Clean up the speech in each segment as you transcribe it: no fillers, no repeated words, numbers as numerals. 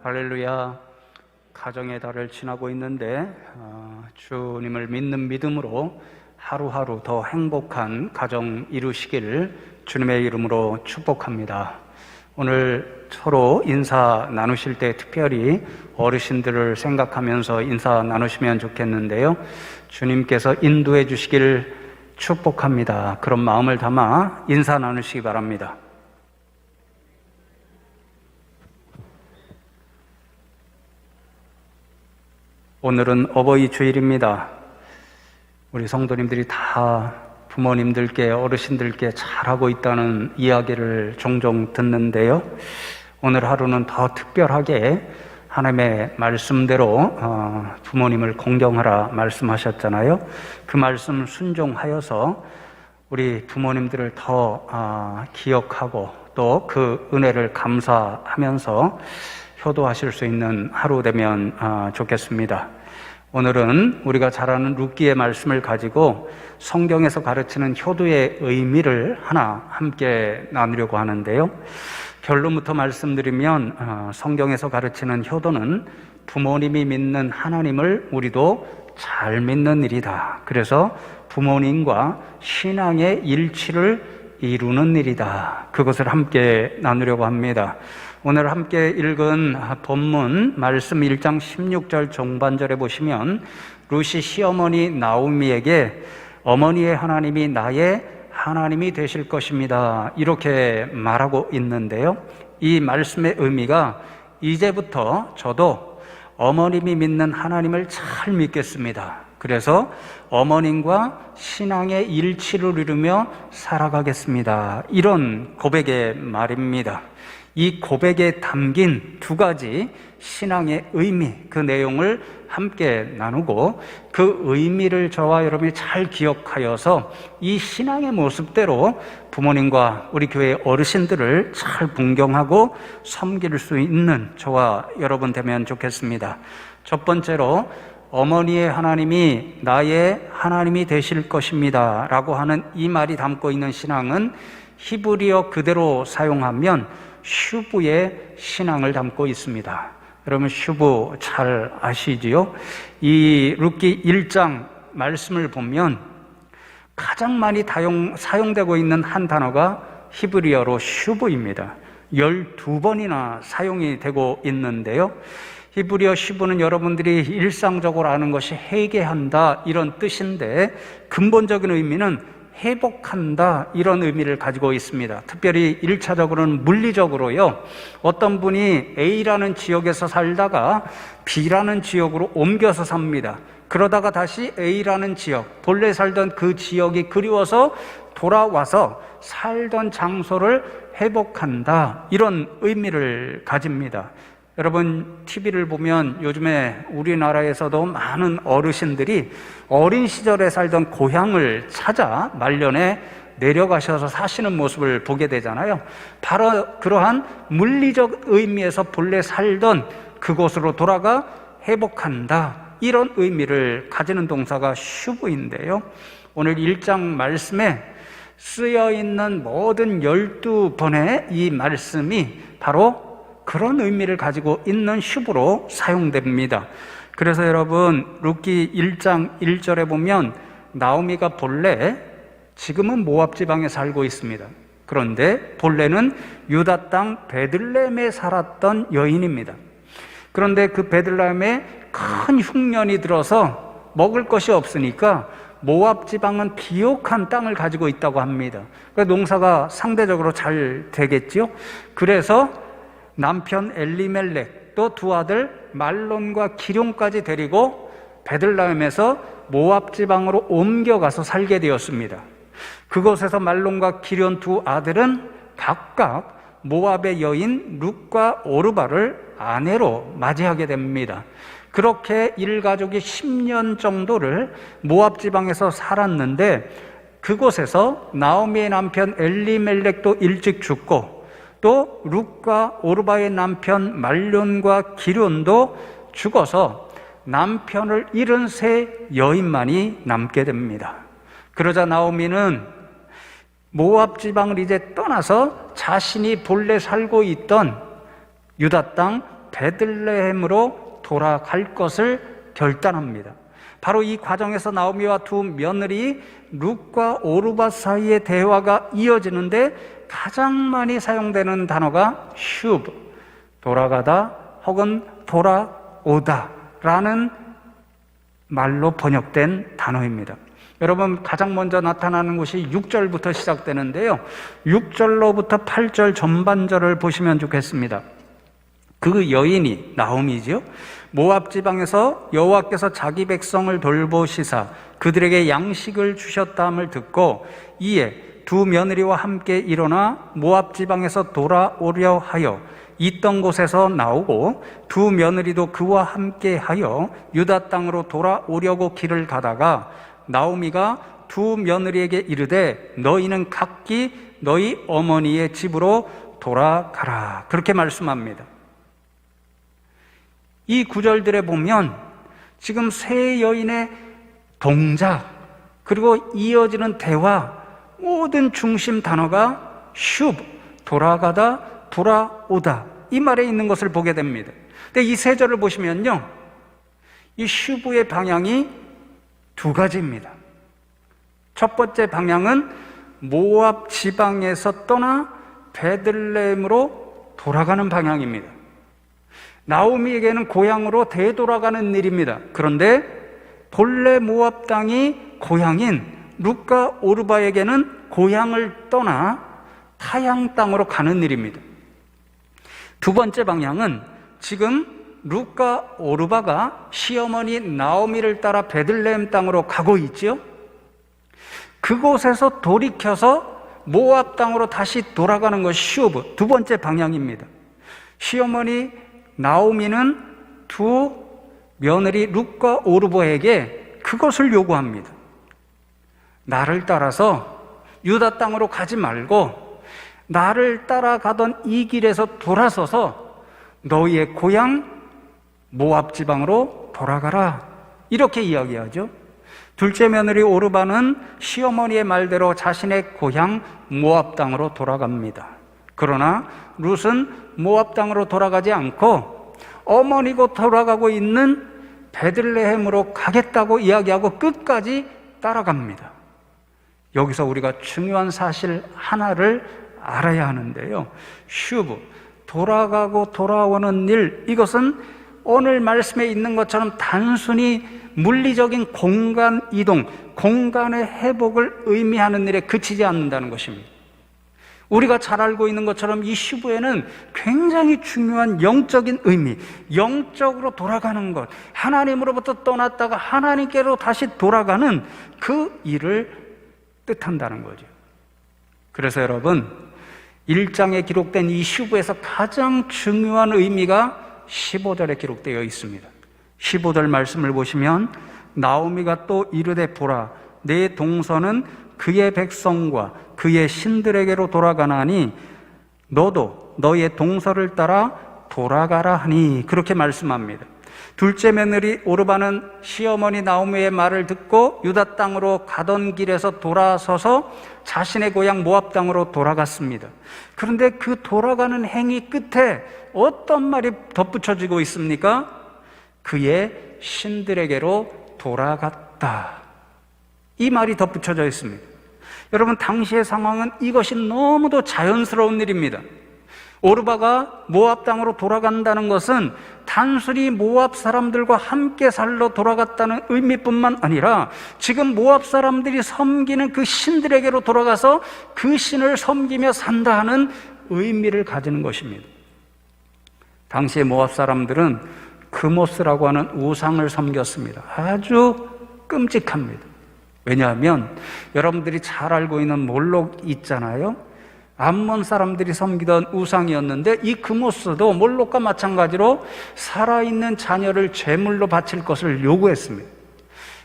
할렐루야. 가정의 달을 지나고 있는데 주님을 믿는 믿음으로 하루하루 더 행복한 가정 이루시기를 주님의 이름으로 축복합니다. 오늘 서로 인사 나누실 때 특별히 어르신들을 생각하면서 인사 나누시면 좋겠는데요, 주님께서 인도해 주시길 축복합니다. 그런 마음을 담아 인사 나누시기 바랍니다. 오늘은 어버이 주일입니다. 우리 성도님들이 다 부모님들께, 어르신들께 잘하고 있다는 이야기를 종종 듣는데요, 오늘 하루는 더 특별하게 하나님의 말씀대로 부모님을 공경하라 말씀하셨잖아요. 그 말씀 순종하여서 우리 부모님들을 더 기억하고 또 그 은혜를 감사하면서 효도하실 수 있는 하루 되면 좋겠습니다. 오늘은 우리가 잘 아는 룻기의 말씀을 가지고 성경에서 가르치는 효도의 의미를 하나 함께 나누려고 하는데요, 결론부터 말씀드리면 성경에서 가르치는 효도는 부모님이 믿는 하나님을 우리도 잘 믿는 일이다. 그래서 부모님과 신앙의 일치를 이루는 일이다. 그것을 함께 나누려고 합니다. 오늘 함께 읽은 본문 말씀 1장 16절 종반절에 보시면 룻이 시어머니 나오미에게 어머니의 하나님이 나의 하나님이 되실 것입니다, 이렇게 말하고 있는데요, 이 말씀의 의미가 이제부터 저도 어머님이 믿는 하나님을 잘 믿겠습니다. 그래서 어머님과 신앙의 일치를 이루며 살아가겠습니다, 이런 고백의 말입니다. 이 고백에 담긴 두 가지 신앙의 의미, 그 내용을 함께 나누고 그 의미를 저와 여러분이 잘 기억하여서 이 신앙의 모습대로 부모님과 우리 교회 어르신들을 잘 존경하고 섬길 수 있는 저와 여러분 되면 좋겠습니다. 첫 번째로 어머니의 하나님이 나의 하나님이 되실 것입니다 라고 하는 이 말이 담고 있는 신앙은 히브리어 그대로 사용하면 슈브의 신앙을 담고 있습니다. 여러분 슈브 잘 아시지요? 이 룻기 1장 말씀을 보면 가장 많이 사용되고 있는 한 단어가 히브리어로 슈브입니다. 12번이나 사용이 되고 있는데요, 히브리어 슈브는 여러분들이 일상적으로 아는 것이 회개한다 이런 뜻인데 근본적인 의미는 회복한다 이런 의미를 가지고 있습니다. 특별히 1차적으로는 물리적으로요, 어떤 분이 A라는 지역에서 살다가 B라는 지역으로 옮겨서 삽니다. 그러다가 다시 A라는 지역, 본래 살던 그 지역이 그리워서 돌아와서 살던 장소를 회복한다, 이런 의미를 가집니다. 여러분 TV를 보면 요즘에 우리나라에서도 많은 어르신들이 어린 시절에 살던 고향을 찾아 말년에 내려가셔서 사시는 모습을 보게 되잖아요. 바로 그러한 물리적 의미에서 본래 살던 그곳으로 돌아가 회복한다, 이런 의미를 가지는 동사가 슈브인데요, 오늘 1장 말씀에 쓰여있는 모든 12번의 이 말씀이 바로 그런 의미를 가지고 있는 슈브로 사용됩니다. 그래서 여러분 룻기 1장 1절에 보면 나오미가 본래 지금은 모압 지방에 살고 있습니다. 그런데 본래는 유다 땅 베들레헴에 살았던 여인입니다. 그런데 그 베들레헴에 큰 흉년이 들어서 먹을 것이 없으니까 모압 지방은 비옥한 땅을 가지고 있다고 합니다. 그러니까 농사가 상대적으로 잘 되겠죠. 그래서 남편 엘리멜렉 또 두 아들 말론과 기럯까지 데리고 베들레헴에서 모압 지방으로 옮겨가서 살게 되었습니다. 그곳에서 말론과 기럯 두 아들은 각각 모압의 여인 룻과 오르바를 아내로 맞이하게 됩니다. 그렇게 일가족이 10년 정도를 모압 지방에서 살았는데 그곳에서 나오미의 남편 엘리멜렉도 일찍 죽고 또 룻과 오르바의 남편 말론과 기럯도 죽어서 남편을 잃은 세 여인만이 남게 됩니다. 그러자 나오미는 모압 지방을 이제 떠나서 자신이 본래 살고 있던 유다 땅 베들레헴으로 돌아갈 것을 결단합니다. 바로 이 과정에서 나오미와 두 며느리 룻과 오르바 사이의 대화가 이어지는데 가장 많이 사용되는 단어가 슈브, 돌아가다 혹은 돌아오다 라는 말로 번역된 단어입니다. 여러분, 가장 먼저 나타나는 것이 6절부터 시작되는데요, 6절로부터 8절 전반절을 보시면 좋겠습니다. 그 여인이 나오미죠, 모압 지방에서 여호와께서 자기 백성을 돌보시사 그들에게 양식을 주셨다함을 듣고 이에 두 며느리와 함께 일어나 모압 지방에서 돌아오려 하여 있던 곳에서 나오고 두 며느리도 그와 함께 하여 유다 땅으로 돌아오려고 길을 가다가 나오미가 두 며느리에게 이르되 너희는 각기 너희 어머니의 집으로 돌아가라, 그렇게 말씀합니다. 이 구절들에 보면 지금 세 여인의 동작 그리고 이어지는 대화, 모든 중심 단어가 슈브, 돌아가다, 돌아오다, 이 말에 있는 것을 보게 됩니다. 근데 이 세 절을 보시면요, 이 슈브의 방향이 두 가지입니다. 첫 번째 방향은 모압 지방에서 떠나 베들레헴으로 돌아가는 방향입니다. 나오미에게는 고향으로 되돌아가는 일입니다. 그런데 본래 모압 땅이 고향인 룻과 오르바에게는 고향을 떠나 타향 땅으로 가는 일입니다. 두 번째 방향은 지금 룻과 오르바가 시어머니 나오미를 따라 베들레헴 땅으로 가고 있지요. 그곳에서 돌이켜서 모압 땅으로 다시 돌아가는 것이 슈브, 두 번째 방향입니다. 시어머니 나오미는 두 며느리 룻과 오르바에게 그것을 요구합니다. 나를 따라서 유다 땅으로 가지 말고 나를 따라가던 이 길에서 돌아서서 너희의 고향 모압 지방으로 돌아가라, 이렇게 이야기하죠. 둘째 며느리 오르바는 시어머니의 말대로 자신의 고향 모압 땅으로 돌아갑니다. 그러나 룻은 모압 땅으로 돌아가지 않고 어머니고 돌아가고 있는 베들레헴으로 가겠다고 이야기하고 끝까지 따라갑니다. 여기서 우리가 중요한 사실 하나를 알아야 하는데요, 슈브, 돌아가고 돌아오는 일, 이것은 오늘 말씀에 있는 것처럼 단순히 물리적인 공간 이동, 공간의 회복을 의미하는 일에 그치지 않는다는 것입니다. 우리가 잘 알고 있는 것처럼 이 슈브에는 굉장히 중요한 영적인 의미, 영적으로 돌아가는 것, 하나님으로부터 떠났다가 하나님께로 다시 돌아가는 그 일을 뜻한다는 거죠. 그래서 여러분, 1장에 기록된 이 슈브에서 가장 중요한 의미가 15절에 기록되어 있습니다. 15절 말씀을 보시면 나오미가 또 이르되 보라, 내 동서는 그의 백성과 그의 신들에게로 돌아가나니 너도 너의 동서를 따라 돌아가라 하니, 그렇게 말씀합니다. 둘째 며느리 오르바는 시어머니 나오미의 말을 듣고 유다 땅으로 가던 길에서 돌아서서 자신의 고향 모압 땅으로 돌아갔습니다. 그런데 그 돌아가는 행위 끝에 어떤 말이 덧붙여지고 있습니까? 그의 신들에게로 돌아갔다, 이 말이 덧붙여져 있습니다. 여러분, 당시의 상황은 이것이 너무도 자연스러운 일입니다. 오르바가 모압 땅으로 돌아간다는 것은 단순히 모압 사람들과 함께 살러 돌아갔다는 의미뿐만 아니라 지금 모압 사람들이 섬기는 그 신들에게로 돌아가서 그 신을 섬기며 산다 하는 의미를 가지는 것입니다. 당시의 모압 사람들은 그모스라고 하는 우상을 섬겼습니다. 아주 끔찍합니다. 왜냐하면 여러분들이 잘 알고 있는 몰록 있잖아요. 암몬 사람들이 섬기던 우상이었는데 이 그모스도 몰록과 마찬가지로 살아있는 자녀를 제물로 바칠 것을 요구했습니다.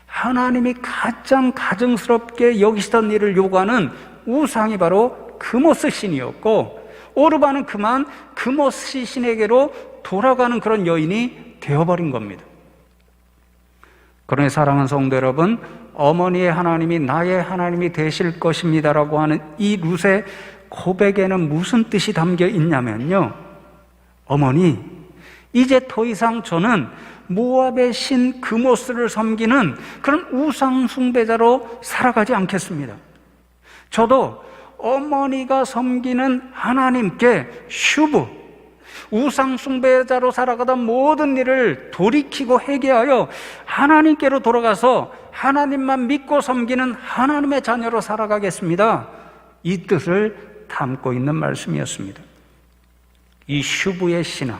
하나님이 가장 가증스럽게 여기시던 일을 요구하는 우상이 바로 그모스 신이었고, 오르바는 그만 그모스 신에게로 돌아가는 그런 여인이 되어버린 겁니다. 그러니 사랑하는 성도 여러분, 어머니의 하나님이 나의 하나님이 되실 것입니다라고 하는 이 룻의 고백에는 무슨 뜻이 담겨 있냐면요, 어머니, 이제 더 이상 저는 모압의 신 그모스를 섬기는 그런 우상 숭배자로 살아가지 않겠습니다. 저도 어머니가 섬기는 하나님께 슈브, 우상 숭배자로 살아가던 모든 일을 돌이키고 회개하여 하나님께로 돌아가서 하나님만 믿고 섬기는 하나님의 자녀로 살아가겠습니다. 이 뜻을 담고 있는 말씀이었습니다. 이 슈브의 신앙,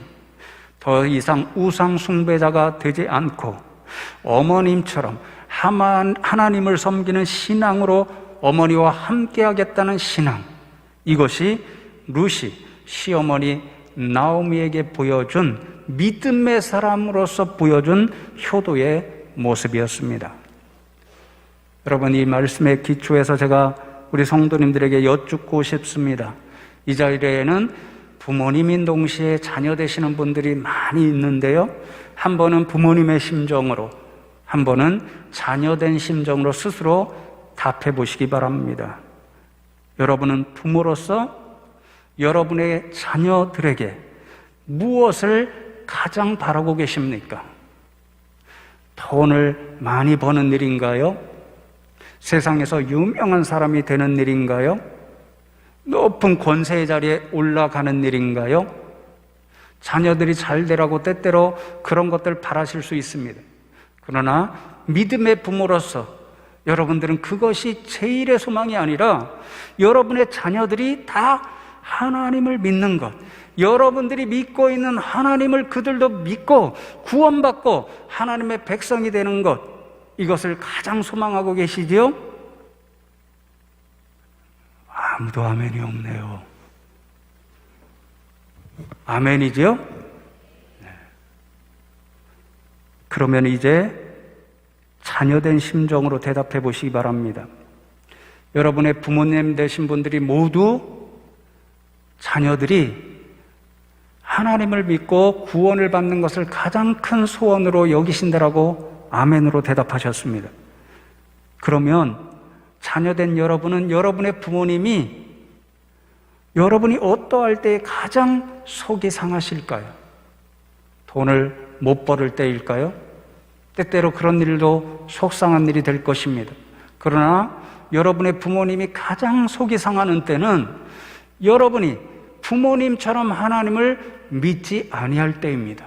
더 이상 우상 숭배자가 되지 않고 어머님처럼 하나님을 섬기는 신앙으로 어머니와 함께하겠다는 신앙, 이것이 룻이 시어머니 나오미에게 보여준 믿음의 사람으로서 보여준 효도의 모습이었습니다. 여러분, 이 말씀의 기초에서 제가 우리 성도님들에게 여쭙고 싶습니다. 이 자리에는 부모님인 동시에 자녀 되시는 분들이 많이 있는데요, 한 번은 부모님의 심정으로, 한 번은 자녀된 심정으로 스스로 답해 보시기 바랍니다. 여러분은 부모로서 여러분의 자녀들에게 무엇을 가장 바라고 계십니까? 돈을 많이 버는 일인가요? 세상에서 유명한 사람이 되는 일인가요? 높은 권세의 자리에 올라가는 일인가요? 자녀들이 잘 되라고 때때로 그런 것들 바라실 수 있습니다. 그러나 믿음의 부모로서 여러분들은 그것이 제일의 소망이 아니라 여러분의 자녀들이 다 하나님을 믿는 것, 여러분들이 믿고 있는 하나님을 그들도 믿고 구원받고 하나님의 백성이 되는 것, 이것을 가장 소망하고 계시지요? 아무도 아멘이 없네요. 아멘이지요? 네. 그러면 이제 자녀된 심정으로 대답해 보시기 바랍니다. 여러분의 부모님 되신 분들이 모두 자녀들이 하나님을 믿고 구원을 받는 것을 가장 큰 소원으로 여기신다라고 아멘으로 대답하셨습니다. 그러면 자녀된 여러분은 여러분의 부모님이 여러분이 어떠할 때 가장 속이 상하실까요? 돈을 못 벌을 때일까요? 때때로 그런 일도 속상한 일이 될 것입니다. 그러나 여러분의 부모님이 가장 속이 상하는 때는 여러분이 부모님처럼 하나님을 믿지 아니할 때입니다.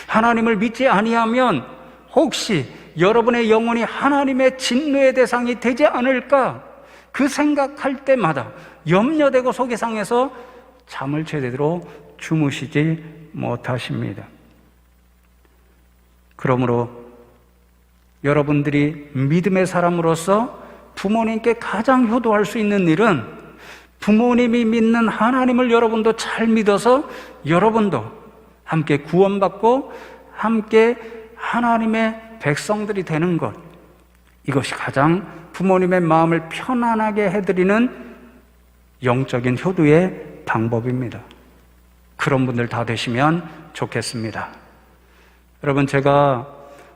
하나님을 믿지 아니하면 혹시 여러분의 영혼이 하나님의 진노의 대상이 되지 않을까, 그 생각할 때마다 염려되고 속이 상해서 잠을 제대로 주무시지 못하십니다. 그러므로 여러분들이 믿음의 사람으로서 부모님께 가장 효도할 수 있는 일은 부모님이 믿는 하나님을 여러분도 잘 믿어서 여러분도 함께 구원받고 함께 하나님의 백성들이 되는 것, 이것이 가장 부모님의 마음을 편안하게 해드리는 영적인 효도의 방법입니다. 그런 분들 다 되시면 좋겠습니다. 여러분, 제가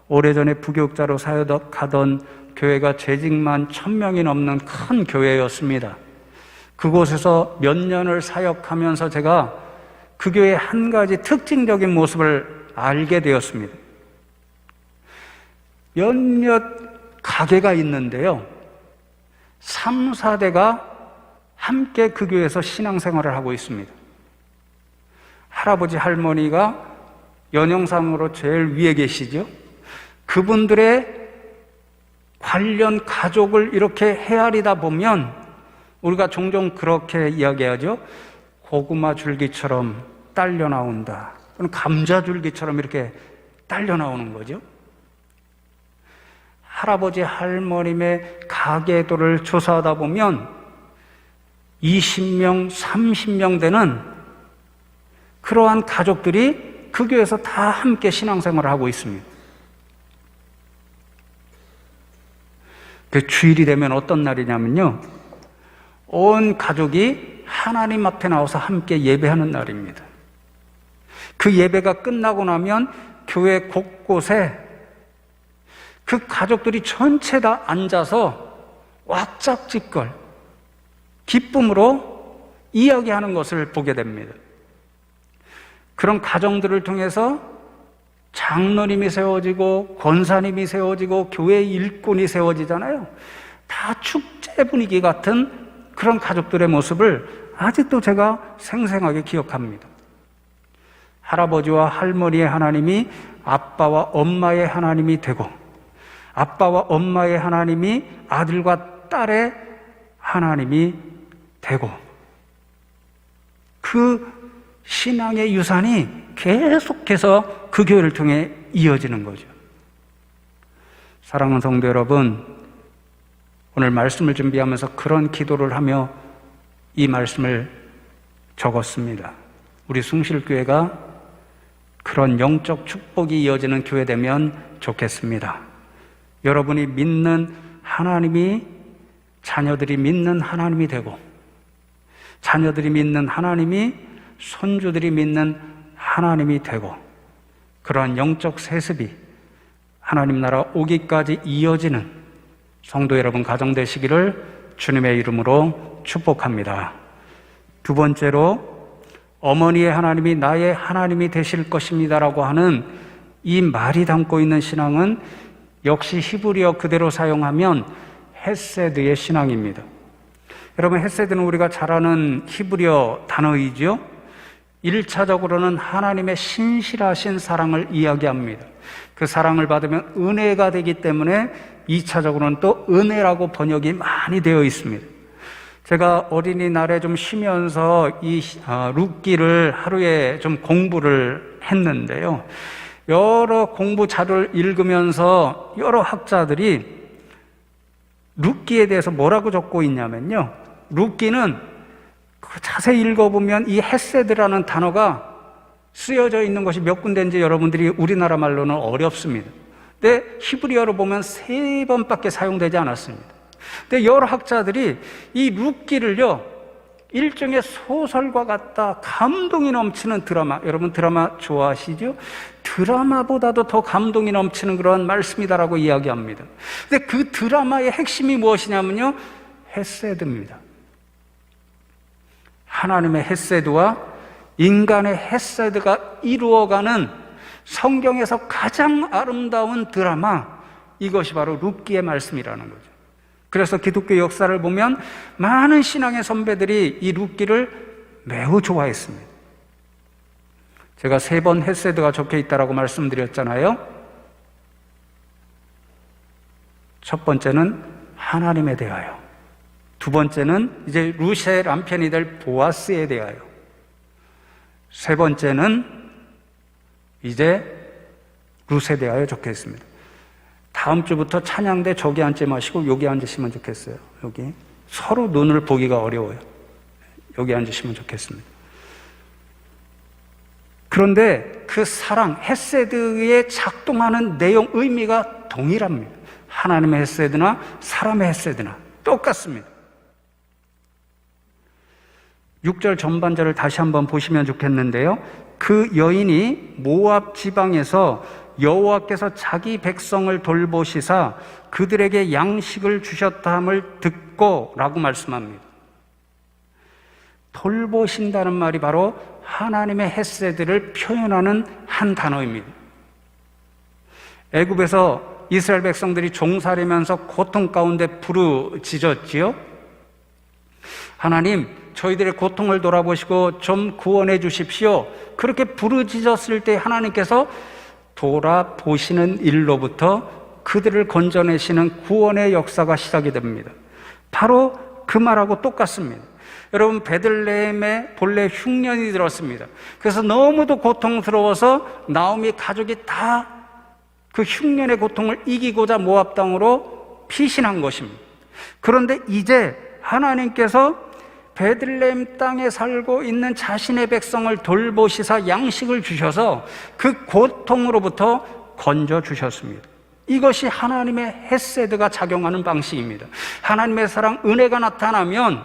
오래전에 부교육자로 사역하던 교회가 재직만 1000명이 넘는 큰 교회였습니다. 그곳에서 몇 년을 사역하면서 제가 그 교회의 한 가지 특징적인 모습을 알게 되었습니다. 몇몇 가게가 있는데요, 3, 4대가 함께 그 교회에서 신앙생활을 하고 있습니다. 할아버지, 할머니가 연영상으로 제일 위에 계시죠. 그분들의 관련 가족을 이렇게 헤아리다 보면 우리가 종종 그렇게 이야기하죠. 고구마 줄기처럼 딸려 나온다. 감자 줄기처럼 이렇게 딸려 나오는 거죠. 할아버지, 할머님의 가계도를 조사하다 보면 20명, 30명 되는 그러한 가족들이 그 교회에서 다 함께 신앙생활을 하고 있습니다. 그 주일이 되면 어떤 날이냐면요, 온 가족이 하나님 앞에 나와서 함께 예배하는 날입니다. 그 예배가 끝나고 나면 교회 곳곳에 그 가족들이 전체 다 앉아서 왁작지껄 기쁨으로 이야기하는 것을 보게 됩니다. 그런 가정들을 통해서 장로님이 세워지고 권사님이 세워지고 교회 일꾼이 세워지잖아요. 다 축제 분위기 같은 그런 가족들의 모습을 아직도 제가 생생하게 기억합니다. 할아버지와 할머니의 하나님이 아빠와 엄마의 하나님이 되고, 아빠와 엄마의 하나님이 아들과 딸의 하나님이 되고, 그 신앙의 유산이 계속해서 그 교회를 통해 이어지는 거죠. 사랑하는 성도 여러분, 오늘 말씀을 준비하면서 그런 기도를 하며 이 말씀을 적었습니다. 우리 숭실교회가 그런 영적 축복이 이어지는 교회 되면 좋겠습니다. 여러분이 믿는 하나님이 자녀들이 믿는 하나님이 되고, 자녀들이 믿는 하나님이 손주들이 믿는 하나님이 되고, 그러한 영적 세습이 하나님 나라 오기까지 이어지는 성도 여러분 가정 되시기를 주님의 이름으로 축복합니다. 두 번째로, 어머니의 하나님이 나의 하나님이 되실 것입니다라고 하는 이 말이 담고 있는 신앙은 역시 히브리어 그대로 사용하면 헤세드의 신앙입니다. 여러분, 헤세드는 우리가 잘 아는 히브리어 단어이죠. 1차적으로는 하나님의 신실하신 사랑을 이야기합니다. 그 사랑을 받으면 은혜가 되기 때문에 2차적으로는 또 은혜라고 번역이 많이 되어 있습니다. 제가 어린이날에 좀 쉬면서 이 룻기를 하루에 좀 공부를 했는데요. 여러 공부 자료를 읽으면서 여러 학자들이 룻기에 대해서 뭐라고 적고 있냐면요. 룻기는 자세히 읽어보면 이 헤세드라는 단어가 쓰여져 있는 것이 몇 군데인지 여러분들이 우리나라 말로는 어렵습니다. 근데 히브리어로 보면 3번밖에 사용되지 않았습니다. 근데 여러 학자들이 이 룻기를요, 일종의 소설과 같다, 감동이 넘치는 드라마, 여러분 드라마 좋아하시죠? 드라마보다도 더 감동이 넘치는 그런 말씀이다라고 이야기합니다. 근데 그 드라마의 핵심이 무엇이냐면요, 헤세드입니다. 하나님의 헤세드와 인간의 헤세드가 이루어가는 성경에서 가장 아름다운 드라마, 이것이 바로 룻기의 말씀이라는 거죠. 그래서 기독교 역사를 보면 많은 신앙의 선배들이 이 룻기를 매우 좋아했습니다. 제가 3번 헤세드가 적혀 있다라고 말씀드렸잖아요. 첫 번째는 하나님에 대하여, 두 번째는 이제 룻의 남편이 될 보아스에 대하여, 세 번째는 이제 룻에 대하여 적혀 있습니다. 다음 주부터 찬양대 저기 앉지 마시고 여기 앉으시면 좋겠어요. 여기 서로 눈을 보기가 어려워요. 여기 앉으시면 좋겠습니다. 그런데 그 사랑, 헤세드에 작동하는 내용, 의미가 동일합니다. 하나님의 헤세드나 사람의 헤세드나 똑같습니다. 6절 전반절을 다시 한번 보시면 좋겠는데요. 그 여인이 모압 지방에서 여호와께서 자기 백성을 돌보시사 그들에게 양식을 주셨다함을 듣고 라고 말씀합니다. 돌보신다는 말이 바로 하나님의 헤세드를 표현하는 한 단어입니다. 애굽에서 이스라엘 백성들이 종살이면서 고통 가운데 부르짖었지요. 하나님, 저희들의 고통을 돌아보시고 좀 구원해 주십시오. 그렇게 부르짖었을 때 하나님께서 돌아보시는 일로부터 그들을 건져내시는 구원의 역사가 시작이 됩니다. 바로 그 말하고 똑같습니다. 여러분, 베들레헴에 본래 흉년이 들었습니다. 그래서 너무도 고통스러워서 나오미 가족이 다 그 흉년의 고통을 이기고자 모압 땅으로 피신한 것입니다. 그런데 이제 하나님께서 베들레헴 땅에 살고 있는 자신의 백성을 돌보시사 양식을 주셔서 그 고통으로부터 건져주셨습니다. 이것이 하나님의 헤세드가 작용하는 방식입니다. 하나님의 사랑, 은혜가 나타나면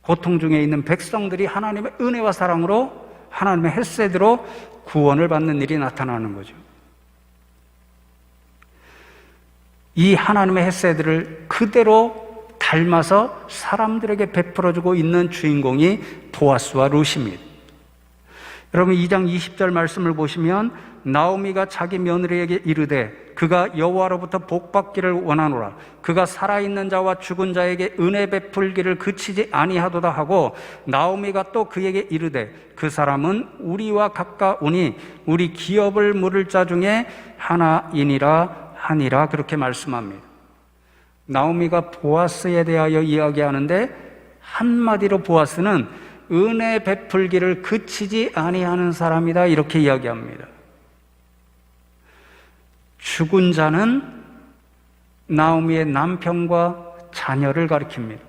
고통 중에 있는 백성들이 하나님의 은혜와 사랑으로, 하나님의 헤세드로 구원을 받는 일이 나타나는 거죠. 이 하나님의 헤세드를 그대로 닮아서 사람들에게 베풀어주고 있는 주인공이 보아스와 룻입니다. 여러분 2장 20절 말씀을 보시면 나오미가 자기 며느리에게 이르되 그가 여호와로부터 복받기를 원하노라. 그가 살아있는 자와 죽은 자에게 은혜 베풀기를 그치지 아니하도다 하고, 나오미가 또 그에게 이르되 그 사람은 우리와 가까우니 우리 기업을 물을 자 중에 하나이니라 하니라. 그렇게 말씀합니다. 나오미가 보아스에 대하여 이야기하는데 한마디로 보아스는 은혜 베풀기를 그치지 아니하는 사람이다, 이렇게 이야기합니다. 죽은 자는 나오미의 남편과 자녀를 가리킵니다.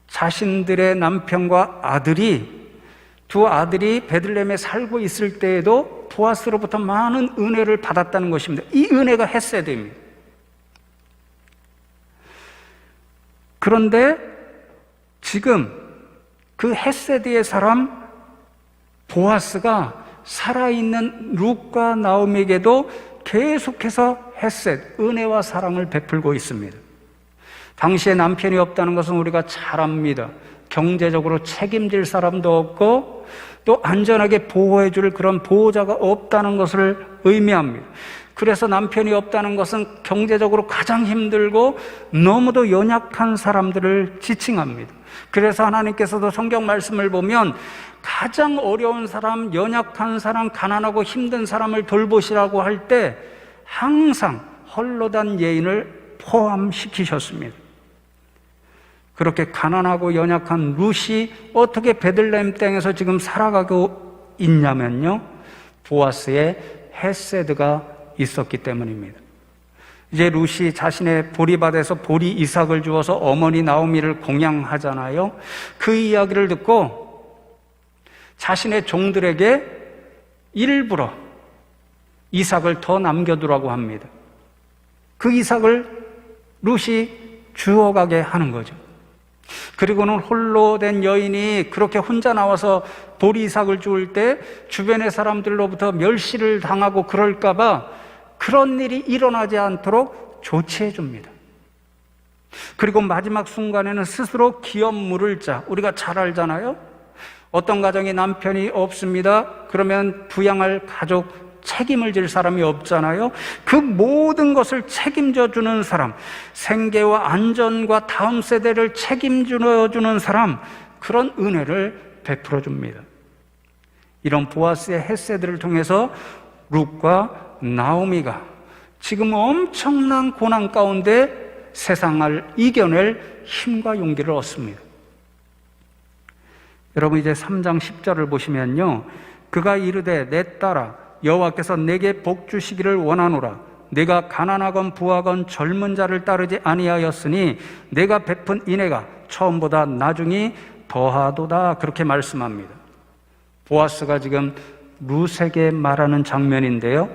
자신들의 남편과 두 아들이 베들레헴에 살고 있을 때에도 보아스로부터 많은 은혜를 받았다는 것입니다. 이 은혜가 헤세드입니다. 그런데 지금 그 헤세드의 사람 보아스가 살아있는 룻과 나오미에게도 계속해서 헤세드, 은혜와 사랑을 베풀고 있습니다. 당시에 남편이 없다는 것은 우리가 잘 압니다. 경제적으로 책임질 사람도 없고 또 안전하게 보호해 줄 그런 보호자가 없다는 것을 의미합니다. 그래서 남편이 없다는 것은 경제적으로 가장 힘들고 너무도 연약한 사람들을 지칭합니다. 그래서 하나님께서도 성경 말씀을 보면 가장 어려운 사람, 연약한 사람, 가난하고 힘든 사람을 돌보시라고 할 때 항상 홀로단 여인을 포함시키셨습니다. 그렇게 가난하고 연약한 룻이 어떻게 베들레헴 땅에서 지금 살아가고 있냐면요, 보아스의 헤세드가 있었기 때문입니다. 이제 룻이 자신의 보리밭에서 보리 이삭을 주어서 어머니 나오미를 공양하잖아요. 그 이야기를 듣고 자신의 종들에게 일부러 이삭을 더 남겨두라고 합니다. 그 이삭을 룻이 주워가게 하는 거죠. 그리고는 홀로 된 여인이 그렇게 혼자 나와서 보리 이삭을 주울 때 주변의 사람들로부터 멸시를 당하고 그럴까봐 그런 일이 일어나지 않도록 조치해 줍니다. 그리고 마지막 순간에는 스스로 기업 물을 자, 우리가 잘 알잖아요. 어떤 가정이 남편이 없습니다. 그러면 부양할 가족 책임을 질 사람이 없잖아요. 그 모든 것을 책임져 주는 사람, 생계와 안전과 다음 세대를 책임져 주는 사람, 그런 은혜를 베풀어 줍니다. 이런 보아스의 헤세드를 통해서 룻과 나오미가 지금 엄청난 고난 가운데 세상을 이겨낼 힘과 용기를 얻습니다. 여러분 이제 3장 10절을 보시면요, 그가 이르되 내 딸아 여호와께서 내게 복 주시기를 원하노라. 내가 가난하건 부하건 젊은 자를 따르지 아니하였으니 내가 베푼 인애가 처음보다 나중이 더하도다. 그렇게 말씀합니다. 보아스가 지금 룻에게 말하는 장면인데요,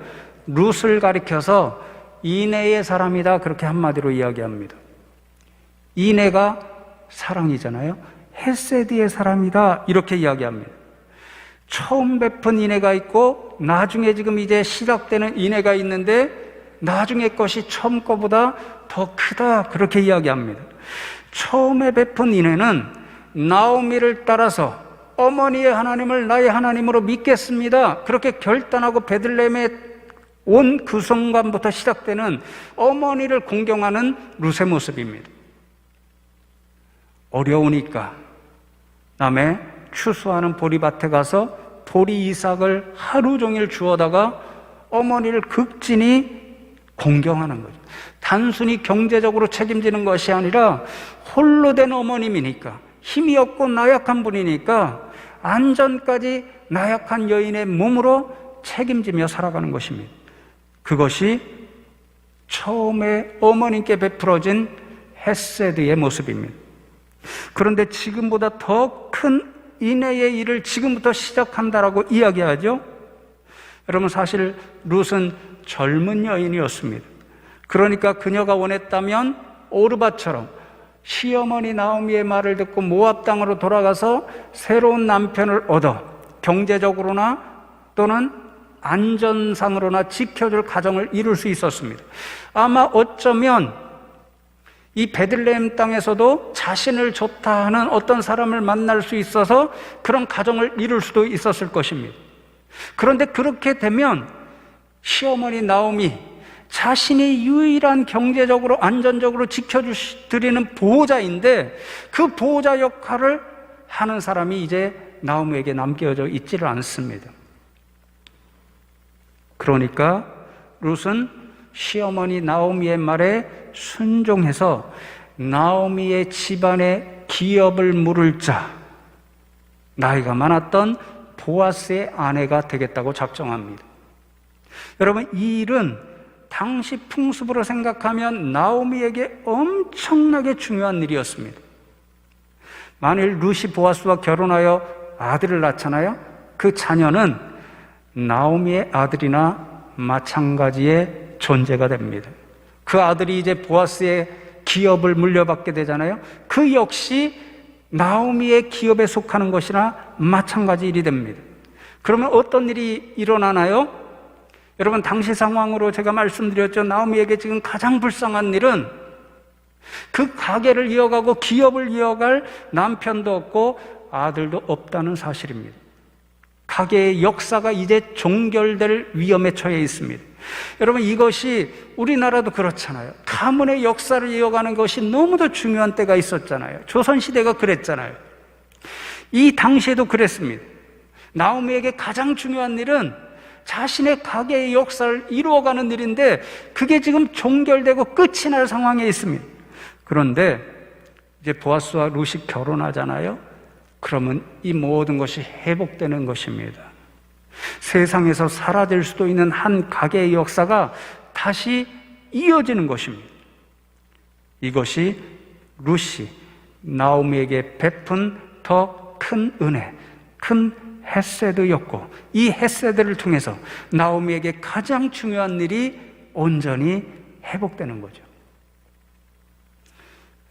룻을 가리켜서 인애의 사람이다, 그렇게 한마디로 이야기합니다. 인애가 사랑이잖아요. 헤세드의 사람이다, 이렇게 이야기합니다. 처음 베푼 인애가 있고 나중에 지금 이제 시작되는 인애가 있는데 나중에 것이 처음 거보다 더 크다, 그렇게 이야기합니다. 처음에 베푼 인애는 나오미를 따라서 어머니의 하나님을 나의 하나님으로 믿겠습니다, 그렇게 결단하고 베들레헴에 온 그 순간부터 시작되는 어머니를 공경하는 룻의 모습입니다. 어려우니까 남의 추수하는 보리밭에 가서 보리 이삭을 하루 종일 주워다가 어머니를 극진히 공경하는 거죠. 단순히 경제적으로 책임지는 것이 아니라 홀로 된 어머님이니까, 힘이 없고 나약한 분이니까 안전까지 나약한 여인의 몸으로 책임지며 살아가는 것입니다. 그것이 처음에 어머님께 베풀어진 헤세드의 모습입니다. 그런데 지금보다 더 큰 인애의 일을 지금부터 시작한다라고 이야기하죠. 여러분 사실 룻은 젊은 여인이었습니다. 그러니까 그녀가 원했다면 오르바처럼 시어머니 나오미의 말을 듣고 모압 땅으로 돌아가서 새로운 남편을 얻어 경제적으로나 또는 안전상으로나 지켜줄 가정을 이룰 수 있었습니다. 아마 어쩌면 이 베들레헴 땅에서도 자신을 좋다 하는 어떤 사람을 만날 수 있어서 그런 가정을 이룰 수도 있었을 것입니다. 그런데 그렇게 되면 시어머니 나오미, 자신이 유일한 경제적으로 안전적으로 지켜드리는 보호자인데 그 보호자 역할을 하는 사람이 이제 나오미에게 남겨져 있지를 않습니다. 그러니까 룻은 시어머니 나오미의 말에 순종해서 나오미의 집안의 기업을 물을 자, 나이가 많았던 보아스의 아내가 되겠다고 작정합니다. 여러분, 이 일은 당시 풍습으로 생각하면 나오미에게 엄청나게 중요한 일이었습니다. 만일 룻이 보아스와 결혼하여 아들을 낳잖아요. 그 자녀는 나오미의 아들이나 마찬가지의 존재가 됩니다. 그 아들이 이제 보아스의 기업을 물려받게 되잖아요. 그 역시 나오미의 기업에 속하는 것이나 마찬가지 일이 됩니다. 그러면 어떤 일이 일어나나요? 여러분, 당시 상황으로 제가 말씀드렸죠. 나오미에게 지금 가장 불쌍한 일은 그 가게를 이어가고 기업을 이어갈 남편도 없고 아들도 없다는 사실입니다. 가게의 역사가 이제 종결될 위험에 처해 있습니다. 여러분, 이것이 우리나라도 그렇잖아요. 가문의 역사를 이어가는 것이 너무도 중요한 때가 있었잖아요. 조선시대가 그랬잖아요. 이 당시에도 그랬습니다. 나오미에게 가장 중요한 일은 자신의 가게의 역사를 이루어가는 일인데 그게 지금 종결되고 끝이 날 상황에 있습니다. 그런데 이제 보아스와 룻이 결혼하잖아요. 그러면 이 모든 것이 회복되는 것입니다. 세상에서 사라질 수도 있는 한 가게의 역사가 다시 이어지는 것입니다. 이것이 룻이 나오미에게 베푼 더 큰 은혜, 큰 헤세드였고, 이 헤세드를 통해서 나오미에게 가장 중요한 일이 온전히 회복되는 거죠.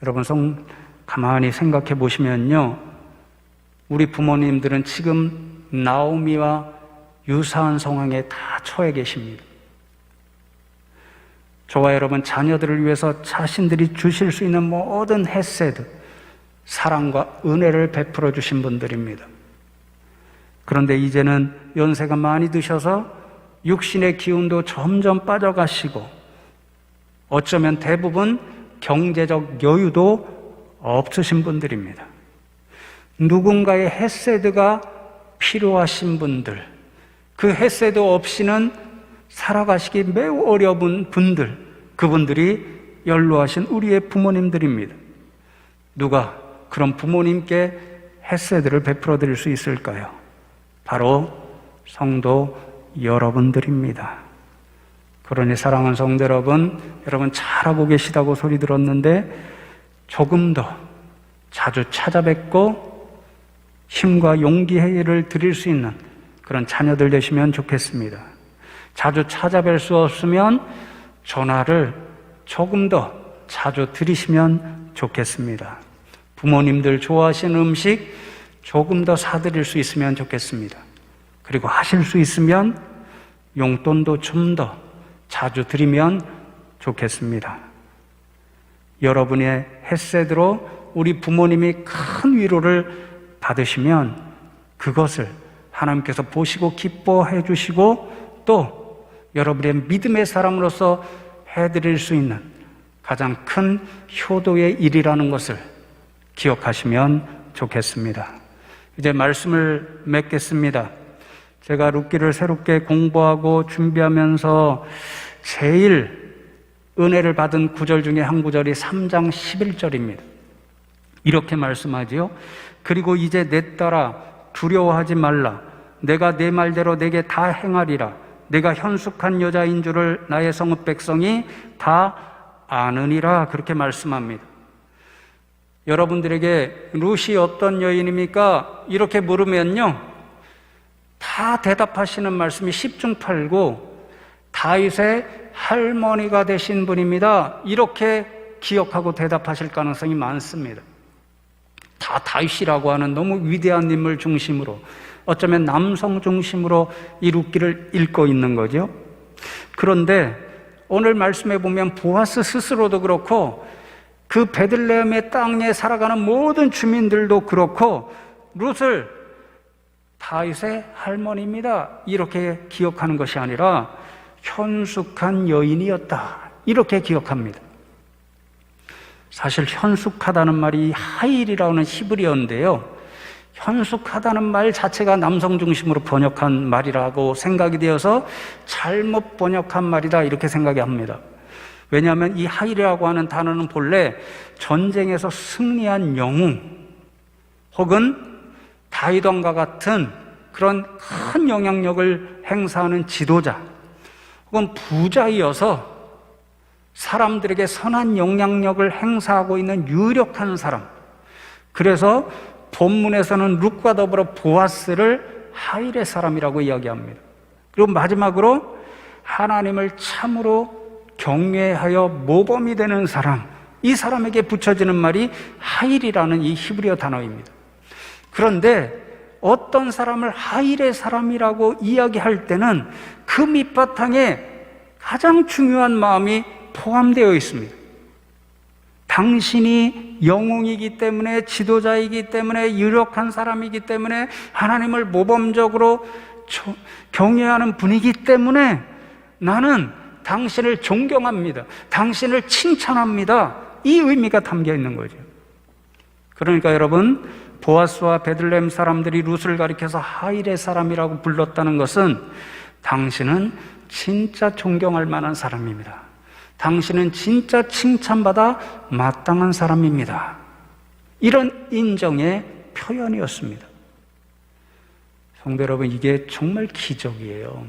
여러분, 가만히 생각해 보시면요, 우리 부모님들은 지금 나오미와 유사한 상황에 다 처해 계십니다. 저와 여러분, 자녀들을 위해서 자신들이 주실 수 있는 모든 헤세드, 사랑과 은혜를 베풀어 주신 분들입니다. 그런데 이제는 연세가 많이 드셔서 육신의 기운도 점점 빠져가시고 어쩌면 대부분 경제적 여유도 없으신 분들입니다. 누군가의 헤세드가 필요하신 분들, 그 헤세드 없이는 살아가시기 매우 어려운 분들, 그분들이 연로하신 우리의 부모님들입니다. 누가 그런 부모님께 헤세드를 베풀어 드릴 수 있을까요? 바로 성도 여러분들입니다. 그러니 사랑하는 성도 여러분, 여러분 잘하고 계시다고 소리 들었는데 조금 더 자주 찾아뵙고 힘과 용기를 드릴 수 있는 그런 자녀들 되시면 좋겠습니다. 자주 찾아뵐 수 없으면 전화를 조금 더 자주 드리시면 좋겠습니다. 부모님들 좋아하시는 음식 조금 더 사드릴 수 있으면 좋겠습니다. 그리고 하실 수 있으면 용돈도 좀 더 자주 드리면 좋겠습니다. 여러분의 헤세드로 우리 부모님이 큰 위로를 받으시면 그것을 하나님께서 보시고 기뻐해 주시고 또 여러분의 믿음의 사람으로서 해드릴 수 있는 가장 큰 효도의 일이라는 것을 기억하시면 좋겠습니다. 이제 말씀을 맺겠습니다. 제가 룻기를 새롭게 공부하고 준비하면서 제일 은혜를 받은 구절 중에 한 구절이 3장 11절입니다. 이렇게 말씀하지요. 그리고 이제 내 딸아 두려워하지 말라. 내가 내 말대로 내게 다 행하리라. 내가 현숙한 여자인 줄을 나의 성읍 백성이 다 아느니라. 그렇게 말씀합니다. 여러분들에게 룻이 어떤 여인입니까? 이렇게 물으면요, 다 대답하시는 말씀이 10중 8구 다윗의 할머니가 되신 분입니다. 이렇게 기억하고 대답하실 가능성이 많습니다. 다 다윗이라고 하는 너무 위대한 인물 중심으로, 어쩌면 남성 중심으로 이 룻기를 읽고 있는 거죠. 그런데 오늘 말씀해 보면 보아스 스스로도 그렇고 그 베들레헴의 땅에 살아가는 모든 주민들도 그렇고 룻을 다윗의 할머니입니다 이렇게 기억하는 것이 아니라 현숙한 여인이었다 이렇게 기억합니다. 사실 현숙하다는 말이 하일이라는 히브리어인데요, 현숙하다는 말 자체가 남성 중심으로 번역한 말이라고 생각이 되어서 잘못 번역한 말이다 이렇게 생각이 합니다. 왜냐하면 이 하일이라고 하는 단어는 본래 전쟁에서 승리한 영웅 혹은 다윗 왕과 같은 그런 큰 영향력을 행사하는 지도자 혹은 부자이어서 사람들에게 선한 영향력을 행사하고 있는 유력한 사람, 그래서 본문에서는 룻과 더불어 보아스를 하일의 사람이라고 이야기합니다. 그리고 마지막으로 하나님을 참으로 경외하여 모범이 되는 사람, 이 사람에게 붙여지는 말이 하일이라는 이 히브리어 단어입니다. 그런데 어떤 사람을 하일의 사람이라고 이야기할 때는 그 밑바탕에 가장 중요한 마음이 포함되어 있습니다. 당신이 영웅이기 때문에, 지도자이기 때문에, 유력한 사람이기 때문에, 하나님을 모범적으로 경외하는 분이기 때문에 나는 당신을 존경합니다, 당신을 칭찬합니다, 이 의미가 담겨 있는 거죠. 그러니까 여러분, 보아스와 베들레헴 사람들이 룻을 가리켜서 하일의 사람이라고 불렀다는 것은 당신은 진짜 존경할 만한 사람입니다, 당신은 진짜 칭찬받아 마땅한 사람입니다, 이런 인정의 표현이었습니다. 성도 여러분, 이게 정말 기적이에요.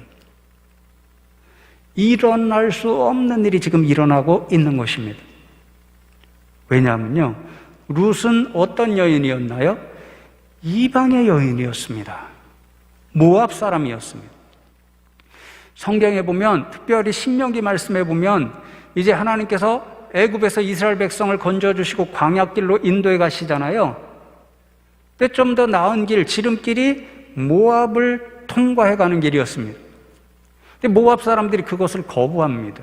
일어날 수 없는 일이 지금 일어나고 있는 것입니다. 왜냐하면요, 룻은 어떤 여인이었나요? 이방의 여인이었습니다. 모압 사람이었습니다. 성경에 보면, 특별히 신명기 말씀에 보면 이제 하나님께서 애굽에서 이스라엘 백성을 건져주시고 광야길로 인도해 가시잖아요. 근데 좀 더 나은 길, 지름길이 모압을 통과해 가는 길이었습니다. 근데 모압 사람들이 그것을 거부합니다.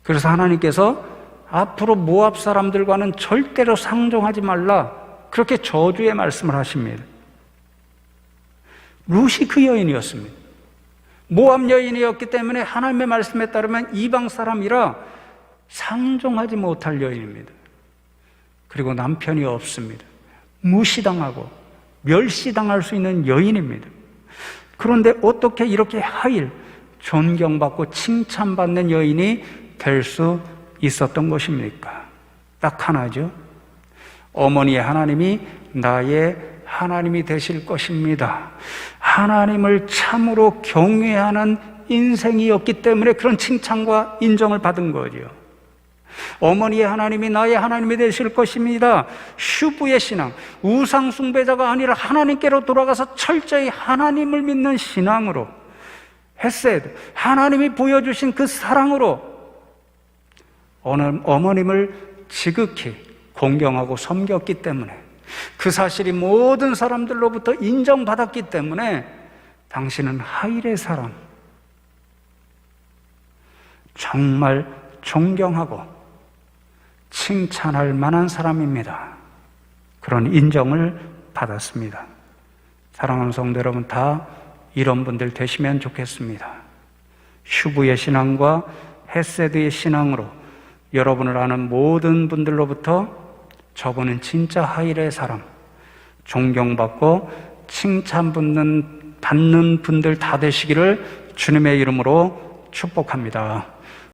그래서 하나님께서 앞으로 모압 사람들과는 절대로 상종하지 말라, 그렇게 저주의 말씀을 하십니다. 룻이 그 여인이었습니다. 모압 여인이었기 때문에 하나님의 말씀에 따르면 이방 사람이라 상종하지 못할 여인입니다. 그리고 남편이 없습니다. 무시당하고 멸시당할 수 있는 여인입니다. 그런데 어떻게 이렇게 하일, 존경받고 칭찬받는 여인이 될 수 있었던 것입니까? 딱 하나죠. 어머니의 하나님이 나의 하나님이 되실 것입니다, 하나님을 참으로 경외하는 인생이었기 때문에 그런 칭찬과 인정을 받은 거죠. 어머니의 하나님이 나의 하나님이 되실 것입니다. 슈브의 신앙, 우상 숭배자가 아니라 하나님께로 돌아가서 철저히 하나님을 믿는 신앙으로, 헤세드, 하나님이 보여주신 그 사랑으로 어머님을 지극히 공경하고 섬겼기 때문에, 그 사실이 모든 사람들로부터 인정받았기 때문에 당신은 하일의 사람, 정말 존경하고 칭찬할 만한 사람입니다. 그런 인정을 받았습니다. 사랑하는 성도 여러분, 다 이런 분들 되시면 좋겠습니다. 슈브의 신앙과 헤세드의 신앙으로 여러분을 아는 모든 분들로부터 저분은 진짜 하일의 사람, 존경받고 칭찬받는 분들 다 되시기를 주님의 이름으로 축복합니다.